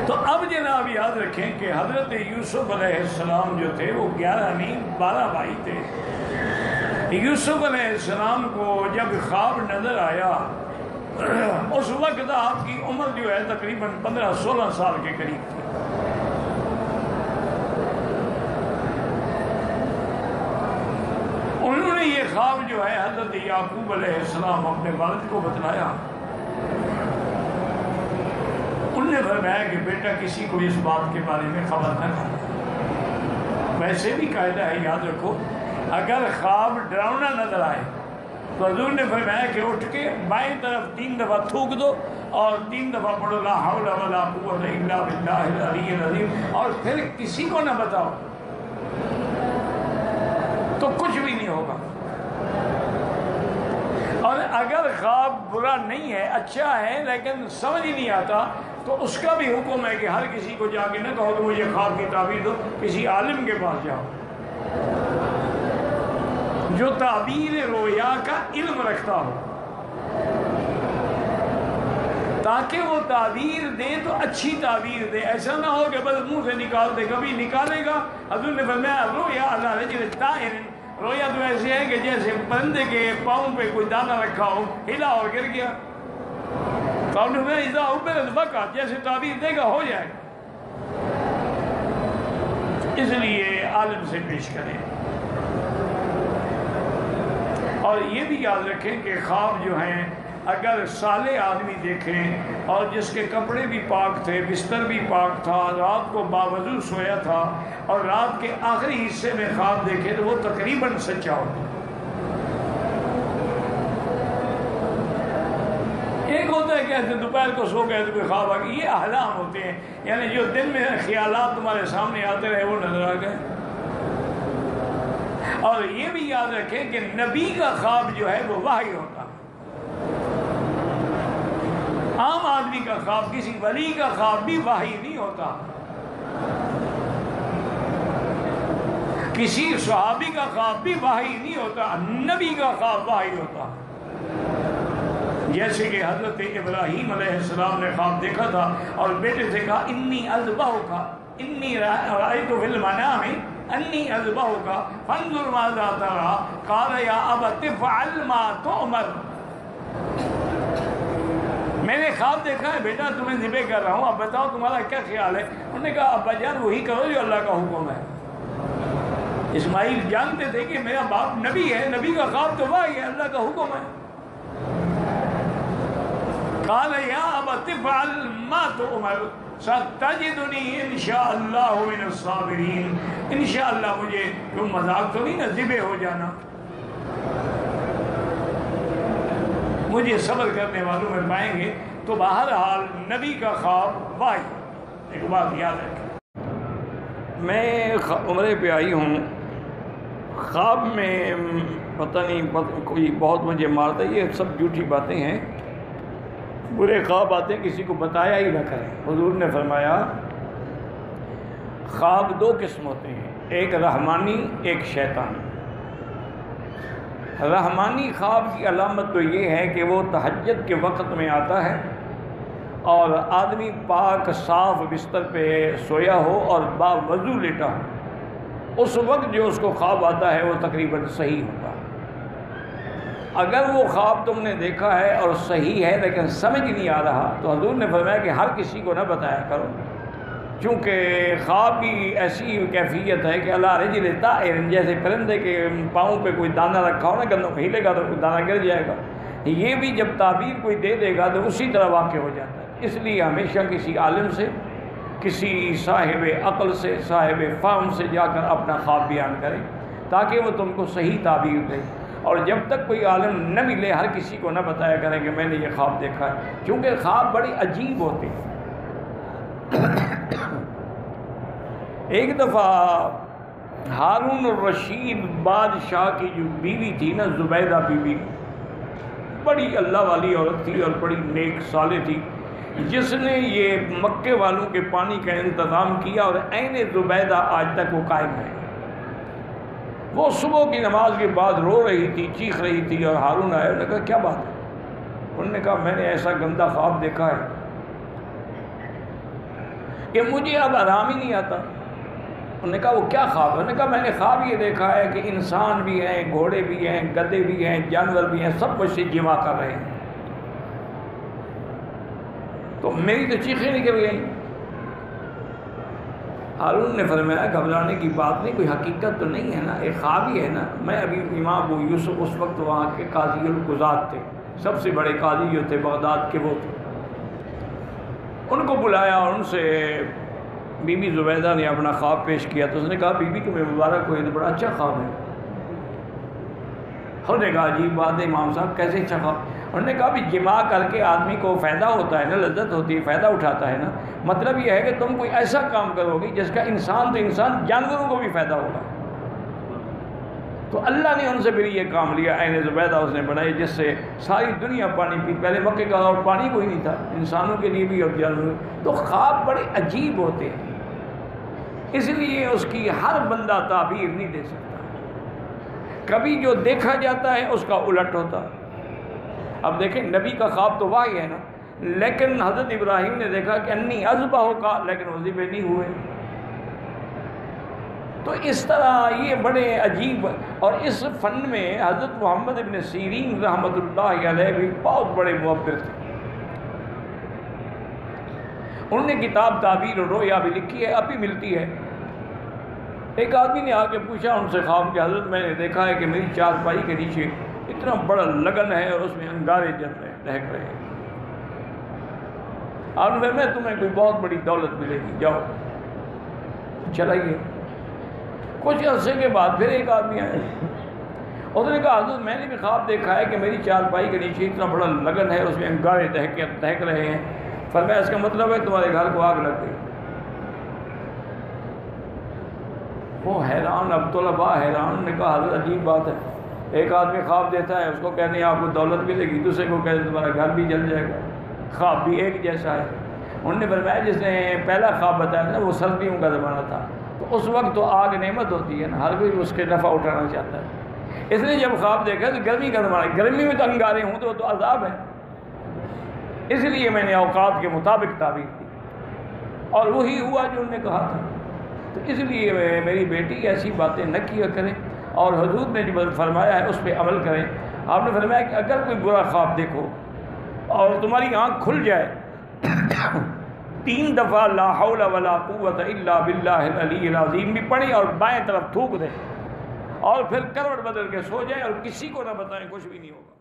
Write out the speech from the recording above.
تو اب جناب یاد رکھیں کہ حضرت یوسف علیہ السلام جو تھے وہ 11 نہیں 12 بھائی تھے۔ یوسف علیہ السلام کو جب خواب نظر آیا اس وقت آپ کی عمر جو ہے تقریباً 15-16 سال کے قریب تھی۔ انہوں نے یہ خواب جو ہے حضرت یعقوب علیہ السلام اپنے والد کو بتلایا۔ انہوں نے فرمایا کہ بیٹا کسی کو اس بات کے بارے میں خبر نہ کرنا۔ ویسے بھی قاعدہ ہے، یاد رکھو، اگر خواب ڈراؤنا نظر آئے تو حضور نے فرمایا کہ اٹھ کے بائیں طرف 3 دفعہ تھوک دو اور 3 دفعہ پڑھو لا حول ولا قوت الا باللہ العلی العظیم، اور پھر کسی کو نہ بتاؤ تو کچھ بھی نہیں ہوگا۔ اور اگر خواب برا نہیں ہے، اچھا ہے لیکن سمجھ نہیں آتا، تو اس کا بھی حکم ہے کہ ہر کسی کو جا کے نہ کہو کہ مجھے خواب کی تعبیر دو، کسی عالم کے پاس جاؤ جو تعبیر رویا کا علم رکھتا ہو، تاکہ وہ تعبیر دے تو اچھی تعبیر دے، ایسا نہ ہو کہ بس منہ سے نکال دے، کبھی نکالے گا۔ حضور نے فرمایا رویا علی رجل طائر، رویا تو ایسے ہے کہ جیسے پرندے کے پاؤں پہ کوئی دانہ رکھا ہو، ہلا اور گر گیا۔ تو آپ نے فرمایا اذا عبرت وقعت، جیسے تعبیر دے گا ہو جائے گا۔ اس لیے عالم سے پیش کریں۔ اور یہ بھی یاد رکھیں کہ خواب جو ہیں اگر صالح آدمی دیکھیں اور جس کے کپڑے بھی پاک تھے، بستر بھی پاک تھا، رات کو باوضو سویا تھا اور رات کے آخری حصے میں خواب دیکھے تو وہ تقریباً سچا ہوتا۔ ایک ہوتا ہے کہ دوپہر کو سو گئے تو کوئی خواب آ گئی، یہ احلام ہوتے ہیں، یعنی جو دن میں خیالات تمہارے سامنے آتے رہے وہ نظر آ گئے۔ اور یہ بھی یاد رکھیں کہ نبی کا خواب جو ہے وہ وحی ہوتا ہے۔ عام آدمی کا خواب، کسی ولی کا خواب بھی وحی نہیں ہوتا، کسی صحابی کا خواب بھی وحی نہیں ہوتا، نبی کا خواب وحی ہوتا۔ جیسے کہ حضرت ابراہیم علیہ السلام نے خواب دیکھا تھا اور بیٹے سے کہا انی اذبحک، انی رأیت فی المنام انی اذبحک فانظر ماذا تری، قال یا ابت افعل ما تؤمر۔ میں نے خواب دیکھا ہے بیٹا، تمہیں ذبح کر رہا ہوں، اب بتاؤ تمہارا کیا خیال ہے؟ انہوں نے کہا ابا جان وہی کرو جو اللہ کا حکم ہے۔ اسماعیل جانتے تھے کہ میرا باپ نبی ہے، نبی کا خواب تو وہی ہے، اللہ کا حکم ہے۔ قال یا ابت افعل ما تؤمر ستجدنی انشاءاللہ من الصابرین، انشاءاللہ مجھے تم مذاق تو نہیں نا، ذبح ہو جانا، مجھے صبر کرنے والوں میں پائیں گے۔ تو بہرحال نبی کا خواب وحی۔ ایک بات یاد رکھیں، میں عمرے پہ آئی ہوں، خواب میں پتہ نہیں کوئی بہت مجھے مارتا، یہ سب جھوٹی باتیں ہیں، برے خواب آتے ہیں، کسی کو بتایا ہی نہ کریں۔ حضور نے فرمایا خواب 2 قسم ہوتے ہیں، ایک رحمانی ایک شیطانی۔ رحمانی خواب کی علامت تو یہ ہے کہ وہ تہجد کے وقت میں آتا ہے اور آدمی پاک صاف بستر پہ سویا ہو اور باوضو لیٹا ہو، اس وقت جو اس کو خواب آتا ہے وہ تقریباً صحیح ہوتا ہے۔ اگر وہ خواب تم نے دیکھا ہے اور صحیح ہے لیکن سمجھ نہیں آ رہا تو حضور نے فرمایا کہ ہر کسی کو نہ بتایا کرو، چونکہ خواب کی ایسی کیفیت ہے کہ اللہ رجل طائر، جیسے پرندے کے پاؤں پہ کوئی دانہ رکھا ہو نا، گندم ہلے گا تو دانہ گر جائے گا، یہ بھی جب تعبیر کوئی دے دے گا تو اسی طرح واقع ہو جاتا ہے۔ اس لیے ہمیشہ کسی عالم سے، کسی صاحب عقل سے، صاحب فہم سے جا کر اپنا خواب بیان کریں تاکہ وہ تم کو صحیح تعبیر دے، اور جب تک کوئی عالم نہ ملے ہر کسی کو نہ بتایا کریں کہ میں نے یہ خواب دیکھا ہے، کیونکہ خواب بڑی عجیب ہوتے ہیں۔ ایک دفعہ ہارون الرشید بادشاہ کی جو بیوی تھی نا، زبیدہ بیوی، بڑی اللہ والی عورت تھی اور بڑی نیک صالح تھی، جس نے یہ مکے والوں کے پانی کا انتظام کیا اور عین زبیدہ آج تک وہ قائم ہے۔ وہ صبح کی نماز کے بعد رو رہی تھی، چیخ رہی تھی، اور ہارون آئے، انہوں نے کہا کیا بات ہے؟ انہوں نے کہا میں نے ایسا گندا خواب دیکھا ہے کہ مجھے اب آرام ہی نہیں آتا۔ انہوں نے کہا وہ کیا خواب ہے؟ انہوں نے کہا میں نے خواب یہ دیکھا ہے کہ انسان بھی ہیں، گھوڑے بھی ہیں، گدھے بھی ہیں، جانور بھی ہیں، سب مجھ سے جمع کر رہے ہیں۔ تو میری تو چیخیں نکل گئیں۔ ہارون نے فرمایا گھبرانے کی بات نہیں، کوئی حقیقت تو نہیں ہے نا، ایک خواب ہی ہے نا۔ میں ابھی امام ابو یوسف اس وقت وہاں کے قاضی القضات تھے، سب سے بڑے قاضی جو تھے بغداد کے وہ تھے۔ ان کو بلایا اور ان سے بی بی زبیدہ نے اپنا خواب پیش کیا، تو اس نے کہا بی بی تمہیں مبارک ہو، یہ تو بڑا اچھا خواب ہے۔ انہوں نے کہا عجیب بات ہے امام صاحب، کیسے اچھا خواب؟ انہوں نے کہا بھی جمع کر کے آدمی کو فائدہ ہوتا ہے نا، لذت ہوتی ہے، فائدہ اٹھاتا ہے نا۔ مطلب یہ ہے کہ تم کوئی ایسا کام کرو گے جس کا انسان تو انسان، جانوروں کو بھی فائدہ ہوگا۔ تو اللہ نے ان سے پھر یہ کام لیا، عین زبیدہ اس نے بنائی جس سے ساری دنیا پانی پی۔ پہلے مکے کا اور پانی کوئی نہیں تھا، انسانوں کے لیے بھی اور جانوروں۔ تو خواب بڑے عجیب ہوتے ہیں، اس لیے اس کی ہر بندہ تعبیر نہیں دے سکتا۔ کبھی جو دیکھا جاتا ہے اس کا الٹ ہوتا۔ اب دیکھیں نبی کا خواب تو وحی ہے نا، لیکن حضرت ابراہیم نے دیکھا کہ انی اذبحک کا، لیکن وہ ذبح نہیں ہوئے۔ تو اس طرح یہ بڑے عجیب، اور اس فن میں حضرت محمد ابن سیرین رحمۃ اللہ علیہ بھی بہت بڑے معبر تھے۔ انہوں نے کتاب تعبیر الرؤیا بھی لکھی ہے، اب بھی ملتی ہے۔ ایک آدمی نے آ کے پوچھا ان سے خواب کہ حضرت میں نے دیکھا ہے کہ میری چارپائی کے نیچے اتنا بڑا لگن ہے اور اس میں انگارے جل رہے ہیں، دہک رہے ہیں، اور میں تمہیں کوئی بہت بڑی دولت ملے گی، جاؤ چلائیے۔ کچھ عرصے کے بعد پھر ایک آدمی آیا، اس نے کہا حضرت میں نے بھی خواب دیکھا ہے کہ میری چارپائی کے نیچے اتنا بڑا لگن ہے، اس میں انگارے دہک رہے ہیں۔ فرمایا اس کا مطلب ہے تمہارے گھر کو آگ لگ گئی۔ وہ حیران، عبداللہ حیران، نے کہا حضرت عجیب بات ہے، ایک آدمی خواب دیتا ہے، اس کو کہنے آپ کو دولت ملے گی، دوسرے کو کہتے تمہارا گھر بھی جل جائے گا، خواب بھی ایک جیسا ہے۔ انہوں نے فرمایا جس نے پہلا خواب بتایا نا وہ سردیوں کا زمانہ تھا، تو اس وقت تو آگ نعمت ہوتی ہے نا، ہر کوئی اس کے نفع اٹھانا چاہتا ہے۔ اس نے جب خواب دیکھا تو گرمی کا زمانہ، گرمی میں تو انگارے ہوں تو وہ تو عذاب ہے، اس لیے میں نے اوقات کے مطابق تعبیر کی، اور وہی ہوا جو انہوں نے کہا تھا۔ تو اس لیے میری بیٹی ایسی باتیں نہ کیا کریں، اور حضور نے جو فرمایا ہے اس پہ عمل کریں۔ آپ نے فرمایا کہ اگر کوئی برا خواب دیکھو اور تمہاری آنکھ کھل جائے 3 دفعہ لا حول ولا قوت الا باللہ العلی العظیم بھی پڑھیں اور بائیں طرف تھوک دیں، اور پھر کروٹ بدل کے سو جائیں اور کسی کو نہ بتائیں، کچھ بھی نہیں ہوگا۔